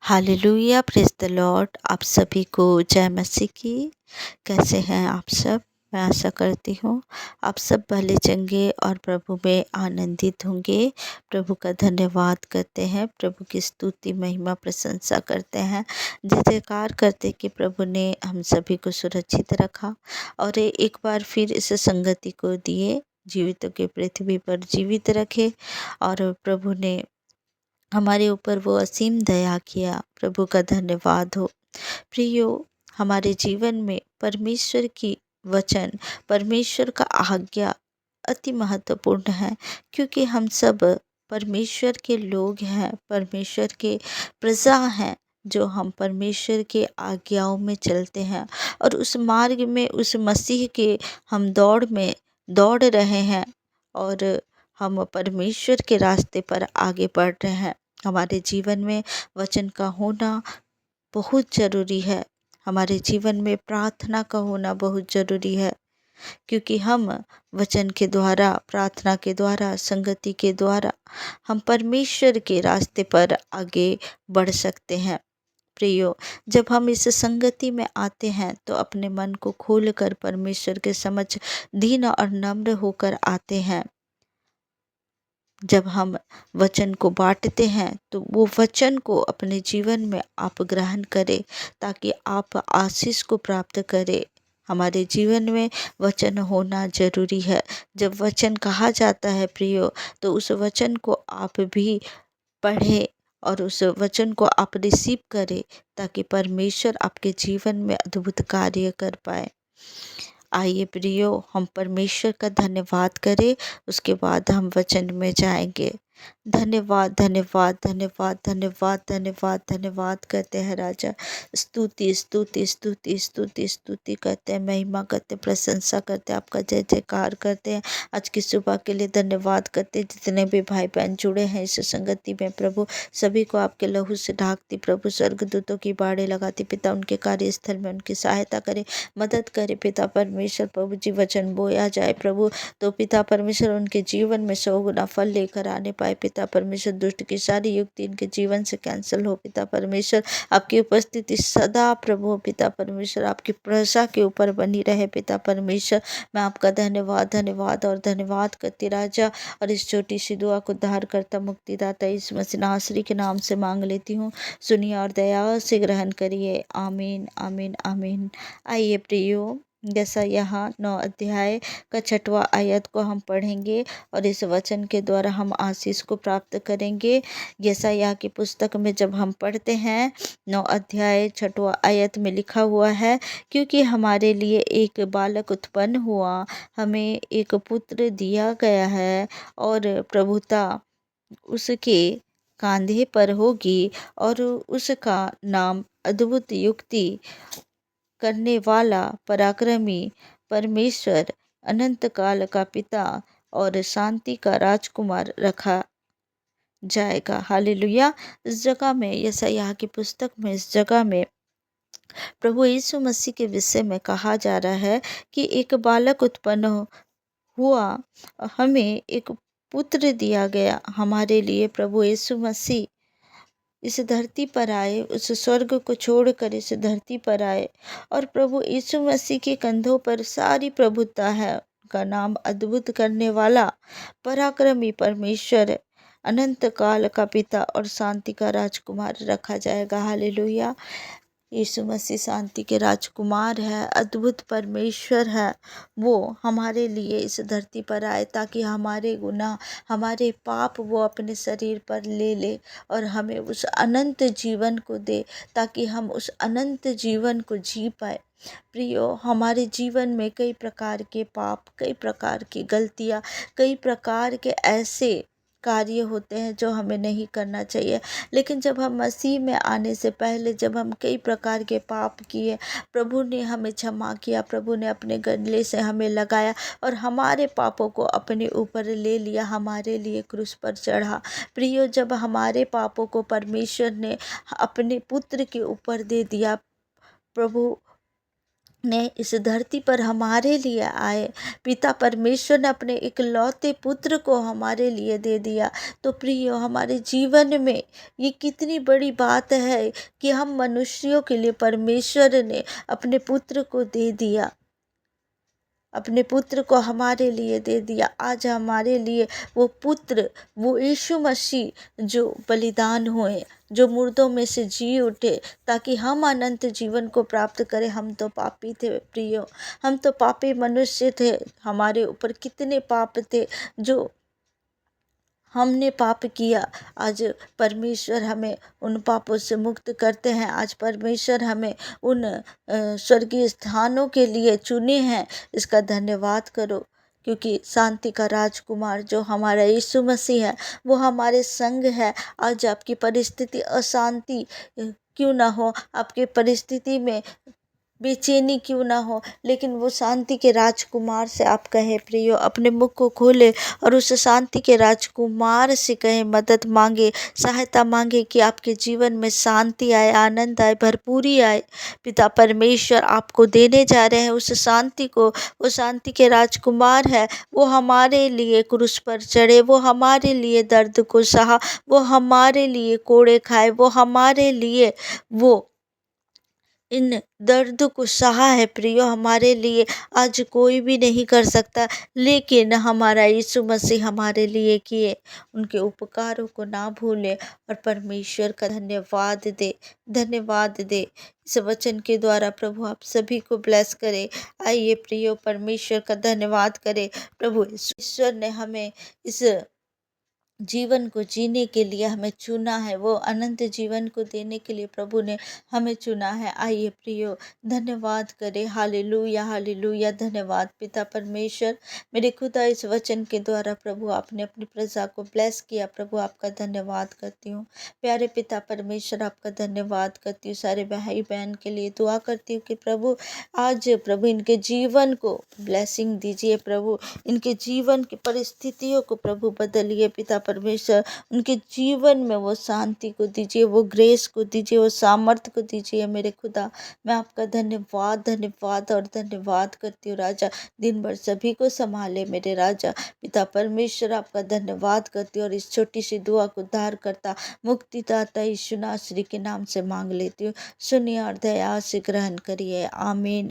Hallelujah, praise the Lord. आप सभी को जय मसीह की। कैसे हैं आप सब? मैं आशा करती हूँ आप सब भले चंगे और प्रभु में आनंदित होंगे। प्रभु का धन्यवाद करते हैं, प्रभु की स्तुति महिमा प्रशंसा करते हैं, जय जयकार करते कि प्रभु ने हम सभी को सुरक्षित रखा और एक बार फिर इस संगति को दिए, जीवितों के पृथ्वी पर जीवित रखे और प्रभु ने हमारे ऊपर वो असीम दया किया। प्रभु का धन्यवाद हो। प्रियो, हमारे जीवन में परमेश्वर की वचन, परमेश्वर का आज्ञा अति महत्वपूर्ण है, क्योंकि हम सब परमेश्वर के लोग हैं, परमेश्वर के प्रजा हैं, जो हम परमेश्वर के आज्ञाओं में चलते हैं और उस मार्ग में, उस मसीह के हम दौड़ रहे हैं और हम परमेश्वर के रास्ते पर आगे बढ़ रहे हैं। हमारे जीवन में वचन का होना बहुत ज़रूरी है। हमारे जीवन में प्रार्थना का होना बहुत ज़रूरी है, क्योंकि हम वचन के द्वारा, प्रार्थना के द्वारा, संगति के द्वारा हम परमेश्वर के रास्ते पर आगे बढ़ सकते हैं। प्रियो, जब हम इस संगति में आते हैं तो अपने मन को खोलकर परमेश्वर के समक्ष दीन और नम्र होकर आते हैं। जब हम वचन को बांटते हैं तो वो वचन को अपने जीवन में आप ग्रहण करें, ताकि आप आशीष को प्राप्त करें। हमारे जीवन में वचन होना जरूरी है। जब वचन कहा जाता है प्रियो, तो उस वचन को आप भी पढ़ें और उस वचन को आप रिसीव करें, ताकि परमेश्वर आपके जीवन में अद्भुत कार्य कर पाए। आइए प्रियो, हम परमेश्वर का धन्यवाद करें, उसके बाद हम वचन में जाएंगे। धन्यवाद धन्यवाद धन्यवाद धन्यवाद धन्यवाद धन्यवाद करते हैं राजा। स्तुति स्तुति स्तुति स्तुति स्तुति करते हैं, महिमा करते हैं, प्रशंसा करते हैं, आपका जय जयकार करते हैं। आज की सुबह के लिए धन्यवाद करते हैं। जितने भी भाई बहन जुड़े हैं इस संगति में प्रभु, सभी को आपके लहू से ढाकती प्रभु, स्वर्गदूतों की बाड़े लगाती पिता, उनके कार्यस्थल में उनकी सहायता करे, मदद करे पिता परमेश्वर। प्रभु जी वचन बोया जाए प्रभु, तो पिता परमेश्वर उनके जीवन में 100 गुना फल लेकर आने पाए पिता परमेश्वर। दुष्ट की सारी युक्ति इनके जीवन से कैंसिल हो पिता परमेश्वर। आपकी उपस्थिति सदा प्रभु पिता परमेश्वर आपकी प्रजा के ऊपर बनी रहे पिता परमेश्वर। मैं आपका धन्यवाद धन्यवाद और धन्यवाद करती राजा, और इस छोटी सी दुआ को उद्धार करता मुक्तिदाता इस मसीह नासरी के नाम से मांग लेती हूँ। सुनिए और दया से ग्रहण करिए। आमीन आमीन आमीन। आइए प्रियो, जैसा यहाँ 9 अध्याय का 6वां आयत को हम पढ़ेंगे और इस वचन के द्वारा हम आशीष को प्राप्त करेंगे। यशायाह की पुस्तक में जब हम पढ़ते हैं 9 अध्याय 6वां आयत में लिखा हुआ है, क्योंकि हमारे लिए एक बालक उत्पन्न हुआ, हमें एक पुत्र दिया गया है और प्रभुता उसके कांधे पर होगी, और उसका नाम अद्भुत युक्ति करने वाला, पराक्रमी परमेश्वर, अनंत काल का पिता और शांति का राजकुमार रखा जाएगा। हालेलुया। इस जगह में, यशायाह की पुस्तक में, इस जगह में प्रभु यीशु मसीह के विषय में कहा जा रहा है कि एक बालक उत्पन्न हुआ, हमें एक पुत्र दिया गया। हमारे लिए प्रभु यीशु मसीह इस धरती पर आए, उस स्वर्ग को छोड़कर इस धरती पर आए, और प्रभु यीशु मसीह के कंधों पर सारी प्रभुता है। उनका नाम अद्भुत करने वाला, पराक्रमी परमेश्वर, अनंत काल का पिता और शांति का राजकुमार रखा जाएगा। हालेलुया। यीशु मसीह शांति के राजकुमार है, अद्भुत परमेश्वर है। वो हमारे लिए इस धरती पर आए, ताकि हमारे गुनाह, हमारे पाप वो अपने शरीर पर ले ले और हमें उस अनंत जीवन को दे, ताकि हम उस अनंत जीवन को जी पाए। प्रियो, हमारे जीवन में कई प्रकार के पाप, कई प्रकार की गलतियाँ, कई प्रकार के ऐसे कार्य होते हैं जो हमें नहीं करना चाहिए। लेकिन जब हम मसीह में आने से पहले, जब हम कई प्रकार के पाप किए, प्रभु ने हमें क्षमा किया, प्रभु ने अपने गले से हमें लगाया और हमारे पापों को अपने ऊपर ले लिया, हमारे लिए क्रूस पर चढ़ा। प्रियो, जब हमारे पापों को परमेश्वर ने अपने पुत्र के ऊपर दे दिया, प्रभु ने इस धरती पर हमारे लिए आए। पिता परमेश्वर ने अपने इकलौते पुत्र को हमारे लिए दे दिया। तो प्रियो, हमारे जीवन में ये कितनी बड़ी बात है कि हम मनुष्यों के लिए परमेश्वर ने अपने पुत्र को दे दिया, अपने पुत्र को हमारे लिए दे दिया। आज हमारे लिए वो पुत्र, वो यीशु मसीह जो बलिदान हुए, जो मुर्दों में से जी उठे ताकि हम अनंत जीवन को प्राप्त करें। हम तो पापी थे प्रियो, हम तो पापी मनुष्य थे। हमारे ऊपर कितने पाप थे जो हमने पाप किया। आज परमेश्वर हमें उन पापों से मुक्त करते हैं। आज परमेश्वर हमें उन स्वर्गीय स्थानों के लिए चुने हैं। इसका धन्यवाद करो, क्योंकि शांति का राजकुमार जो हमारा यीशु मसीह है वो हमारे संग है। आज आपकी परिस्थिति अशांति क्यों ना हो, आपके परिस्थिति में बेचैनी क्यों ना हो, लेकिन वो शांति के राजकुमार से आप कहें प्रियो, अपने मुख को खोले और उस शांति के राजकुमार से कहें, मदद मांगे, सहायता मांगे कि आपके जीवन में शांति आए, आनंद आए, भरपूरी आए। पिता परमेश्वर आपको देने जा रहे हैं उस शांति को। वो शांति के राजकुमार है, वो हमारे लिए क्रूस पर चढ़े, वो हमारे लिए दर्द को सहा, वो हमारे लिए कोड़े खाए, वो हमारे लिए वो इन दर्द को सहा है प्रियो। हमारे लिए आज कोई भी नहीं कर सकता, लेकिन हमारा यीशु मसीह हमारे लिए किए। उनके उपकारों को ना भूले और परमेश्वर का धन्यवाद दे, धन्यवाद दे। इस वचन के द्वारा प्रभु आप सभी को ब्लेस करे। आइए प्रियो, परमेश्वर का धन्यवाद करे। प्रभु ईश्वर ने हमें इस जीवन को जीने के लिए हमें चुना है, वो अनंत जीवन को देने के लिए प्रभु ने हमें चुना है। आइए प्रियो, धन्यवाद करें। Hallelujah, hallelujah. धन्यवाद पिता परमेश्वर, मेरे खुदा, इस वचन के द्वारा प्रभु आपने अपनी प्रजा को ब्लेस किया। प्रभु आपका धन्यवाद करती हूँ। प्यारे पिता परमेश्वर, आपका धन्यवाद करती हूँ। सारे भाई बहन के लिए दुआ करती हूँ कि प्रभु आज प्रभु इनके जीवन को ब्लेसिंग दीजिए। प्रभु इनके जीवन की परिस्थितियों को प्रभु बदलिए। पिता परमेश्वर, उनके जीवन में वो शांति को दीजिए, वो ग्रेस को दीजिए, वो सामर्थ्य को दीजिए। मेरे खुदा, मैं आपका धन्यवाद, धन्यवाद और धन्यवाद करती हूँ। राजा, दिन भर सभी को संभाले मेरे राजा। पिता परमेश्वर, आपका धन्यवाद करती हूँ और इस छोटी सी दुआ को उद्धार करता मुक्तिदाता यीशु नासरी के नाम से मांग लेती हूँ। सुनिए और दया से ग्रहण करिए। आमीन।